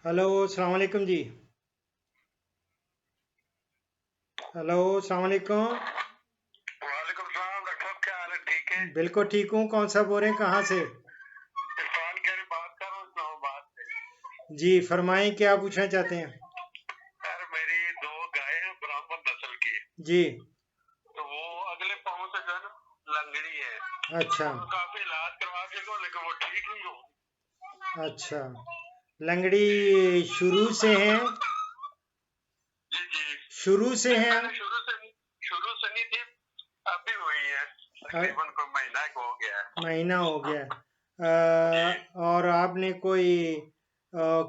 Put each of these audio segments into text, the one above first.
Hello अस्सलाम वालेकुम जी। Hello अस्सलाम वालेकुम। वालेकुम सलाम डॉक्टर साहब, क्या हाल है? ठीक है। बिल्कुल ठीक हूँ। कौन सा बोल रहे हैं, कहाँ से? इरफान कह रही बात कर रहा हूँ इस्लामाबाद से। जी फरमाएं, क्या पूछना चाहते हैं? यार मेरी दो गायें हैं ब्राह्मण नस्ल की। जी। तो वो अगले पाँव से जो है ना लंगड़ी है। अच्छा। उनको काफी इलाज करवा के गो, लेकिन वो ठीक नहीं हो। अच्छा, लंगड़ी शुरू से हैं? जी जी। शुरू से नहीं, हैं? पहले शुरू से नहीं थी। अभी हुई है, तकरीबन कोई महीना को हो गया है। महीना हो गया। जी और आपने कोई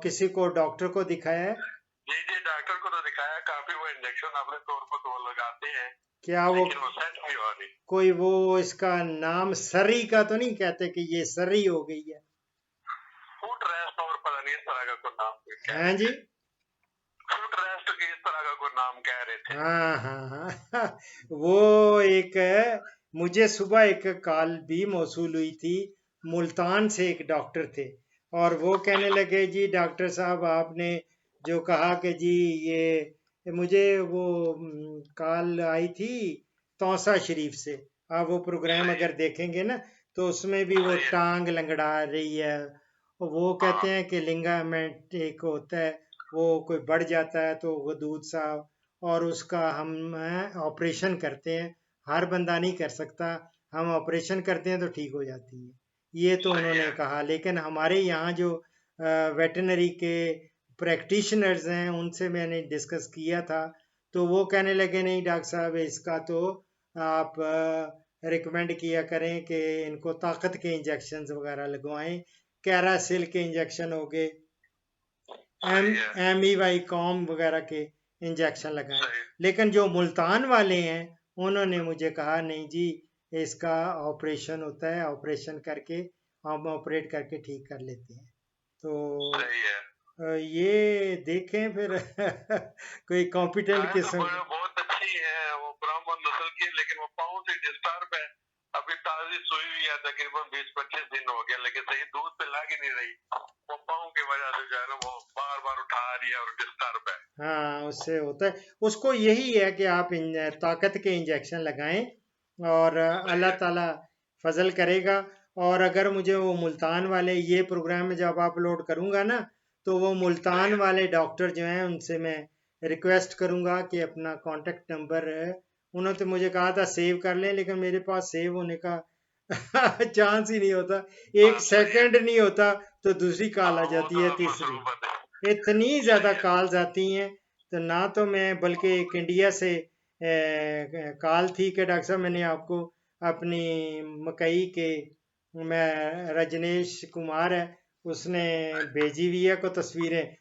किसी को डॉक्टर को दिखाया है? जी जी, डॉक्टर को तो दिखाया काफी। वो इंजेक्शन अपने तौर पर तो वो लगाते हैं, क्या वो लेकिन वो सेट नहीं हो रही। कोई वो इसका नाम सरी का तो नहीं कहते कि ये सरी हो गई है? फुट रेस्ट और पता नहीं इस तरह का कोई नाम कह हैं रहे जी? थे। फुट रेस्ट की इस तरह का कोई नाम कह रहे थे। हाँ हाँ हाँ। वो एक मुझे सुबह एक कॉल भी मौसूल हुई थी। मुल्तान से एक डॉक्टर थे और वो कहने लगे, जी डॉक्टर साहब आपने जो कहा कि जी ये मुझे वो कॉल आई थी तौसा शरीफ से। आप वो प्रोग्राम सही है। अगर देखेंगे ना तो उसमें भी वो सही है। टांग लंगड़ा रही है। और वो कहते हाँ। हैं कि लिगामेंट एक होता है, वो कोई बढ़ जाता है तो वो दूध सा, और उसका हम ऑपरेशन करते हैं। हर बंदा नहीं कर सकता, हम ऑपरेशन करते हैं तो ठीक हो जाती है। ये तो सही उन्होंने है। कहा, लेकिन हमारे यहाँ जो वेटनरी के प्रैक्टिशनर्स हैं उनसे मैंने डिस्कस किया था, तो वो कहने लगे नहीं डॉक्टर साहब इसका तो आप रिकमेंड किया करें कि इनको ताकत के इंजेक्शन वगैरह लगवाएं। कैरासिल के इंजेक्शन हो गए, एम सही है। एम ई वाई कॉम वगैरह के इंजेक्शन लगाएं। सही। लेकिन जो मुल्तान वाले हैं उन्होंने मुझे कहा नहीं जी, इसका ऑपरेशन होता है, ऑपरेशन करके हम ऑपरेट करके ठीक कर लेते हैं। तो सही है। ये देखें फिर कोई कॉम्पिटेंट गाय तो किस्म। बहुत अच्छी है, वो ब्राह्मण नस्ल की है, लेकिन वो पाँव से डिस्टर्ब है। अभी ताजी सोई हुई है, तकरीबन 20-25 दिन हो गया, लेकिन सही दूध पे लग ही नहीं रही। वो पाँव की वजह से जो है ना वो बार बार उठा रही है और डिस्टर्ब है। हाँ उससे होता है। उसको यही है कि आप ताकत के इंजेक्शन लगाएं और सही अल्लाह है। ताला फजल करेगा। और अगर मुझे वो मुल्तान वाले ये प्रोग्राम में जब अपलोड करूंगा ना, तो वो सही मुल्तान है। वाले डॉक्टर जो हैं उनसे मैं रिक्वेस्ट करूंगा कि अपना कांटेक्ट नंबर, उन्होंने तो मुझे कहा था सेव कर लें, लेकिन मेरे पास सेव होने का चांस ही नहीं होता। एक हाँ सही है। सेकंड नहीं होता तो दूसरी कॉल आ हाँ वो जाती तो है, तीसरी। मुसीबत है। इतनी ज्यादा सही है। कॉल्स आती हैं। तो ना तो मैं, बल्कि एक इंडिया से कॉल थी कि डॉक्टर साहब मैंने आपको अपनी मकई के, मैं रजनीश कुमार है, उसने भेजी हुई है को तस्वीरें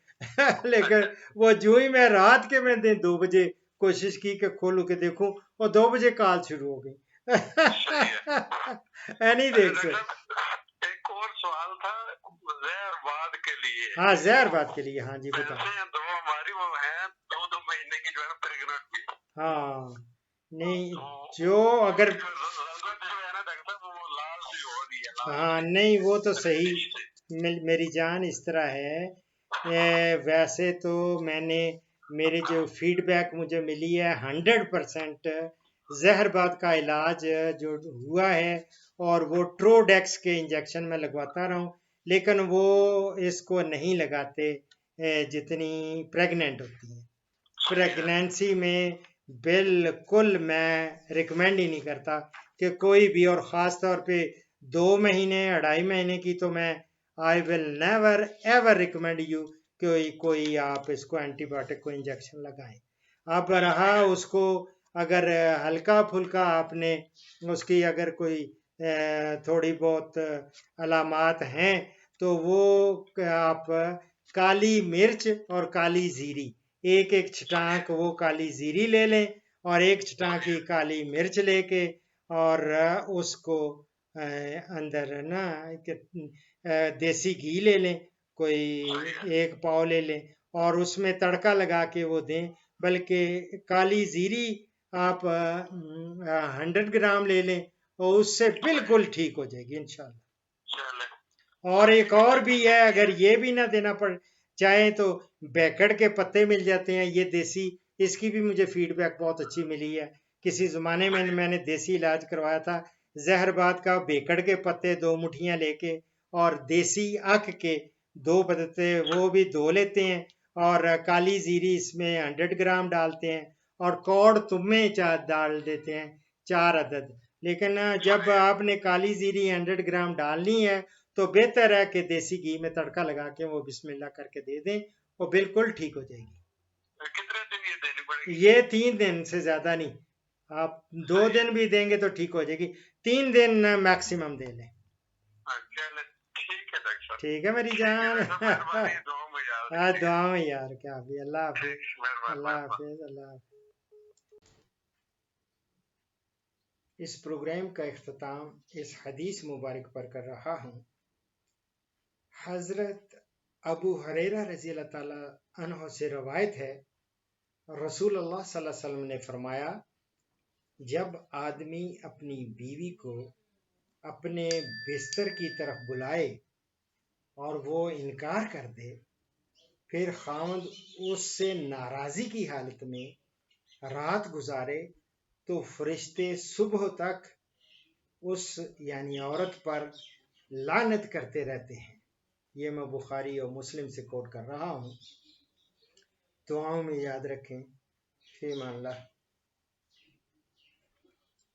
लेकिन वो जो ही मैं रात के मैं 2 बजे कोशिश की कि खोलू के देखूं, और 2 बजे कॉल शुरू हो गई सही है। है नहीं अच्छा देख डॉक्टर सर। साहब, एक और सवाल था जहरबाद के लिए। हाँ जहर वो बात के लिए, हाँ जी बताएं। भैंसे दो हमारी वो है, 2-2 महीने की जो है ना प्रेग्नेंट भी। हाँ नहीं, तो जो अगर, उनकी जो रगत जो है ना डॉक्टर साहब वो लाल सी हो रही है, लाल हाँ सी, नहीं वो तो सही। रेडिश से। मेरी जान इस तरह है, वैसे तो मैंने, मेरे जो फीडबैक मुझे मिली है 100% जहरबाद का इलाज जो हुआ है, और वो ट्रोडेक्स के इंजेक्शन में लगवाता रहा हूँ, लेकिन वो इसको नहीं लगाते जितनी प्रेग्नेंट होती हैं। सही है। प्रेगनेंसी में बिल्कुल मैं रिकमेंड ही नहीं करता कि कोई भी, और ख़ास तौर पे 2 महीने 2.5 महीने की तो मैं, I will never ever recommend you कोई कोई आप इसको एंटीबायोटिक को इंजेक्शन लगाएं। अब रहा सही है। उसको, अगर हल्का फुल्का आपने उसकी अगर कोई थोड़ी बहुत अलामात हैं, तो वो आप काली मिर्च और काली जीरी, एक एक सही है। छटाक वो काली जीरी ले लें, और एक छटाक सही की है। काली मिर्च लेके, और उसको अंदर ना देसी घी ले लें, कोई सही है। 1 पाव ले लें, और उसमें तड़का लगा के वो दें। बल्कि काली जीरी आप 100 ग्राम ले लें, और उससे सही है। बिल्कुल ठीक हो जाएगी इंशाल्लाह। चले। और एक ठीक है और डॉक्टर भी है, साहब। अगर ये भी ना देना पड़े चाहे तो बैकड़ के पत्ते मिल जाते हैं, ये देसी, इसकी भी मुझे फीडबैक बहुत अच्छी मिली है। किसी ज़माने में मैंने देसी इलाज करवाया था, जहरबाद का बेकड़ के पत्ते 2 मुट्ठियाँ लेके और देसी अख के 2 पत्ते वो भी धो लेते हैं और काली जीरी इसमें 100 ग्राम डालते हैं और कौड़ तुम्मे डाल देते हैं 4 अदद। लेकिन जब आपने काली जीरी 100 ग्राम डालनी है तो बेहतर है कि देसी घी में तड़का लगा के वो बिस्मिल्लाह करके दे दें, वो बिल्कुल ठीक हो जाएगी। कितने दिन ये देनी पड़ेगी? ये 3 दिन से ज़्यादा नहीं, आप 2 दिन भी देंगे तो ठीक हो जाएगी, 3 दिन मैक्सिमम दे लें। चलो ठीक है डॉक्टर साहब, ठीक है मेरी जान। मेहरबानी, दुआ में याद हाँ रखिए। दुआ में यार, क्या भी। अल्लाह हाफिज, मेहरबान अल्लाह मेहरबान। हाफिज, अल्लाह हाफिज। इस प्रोग्राम का इख्तिताम इस हदीस मुबारक पर कर रहा हूँ। हज़रत अबू हुरैरा रज़ी अल्लाह ताला अन्हु से रवायत है, रसूल अल्लाह सल्लल्लाहु अलैहि वसल्लम ने फरमाया, जब आदमी अपनी बीवी को अपने बिस्तर की तरफ बुलाए और वो इनकार कर दे, फिर खामद उससे नाराज़ी की हालत में रात गुजारे, तो फरिश्ते सुबह तक उस यानी औरत पर लानत करते रहते हैं। ये मैं बुखारी और मुस्लिम से कोट कर रहा हूँ। दुआओं में याद रखें। फ़ीमान अल्लाह।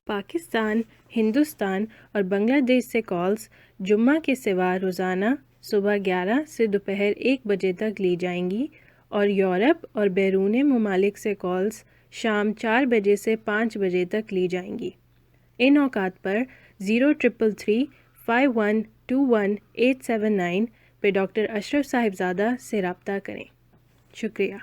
पाकिस्तान, हिंदुस्तान और बांग्लादेश से कॉल्स जुम्मा के सिवा रोज़ाना सुबह 11 से दोपहर 1 बजे तक ली जाएंगी और यूरोप और बैरून ममालिक से कॉल्स शाम 4 बजे से 5 बजे तक ली जाएंगी। इन औकात पर 0333 5121 879 पे डॉक्टर अशरफ साहिबजादा से रब्ता करें। शुक्रिया।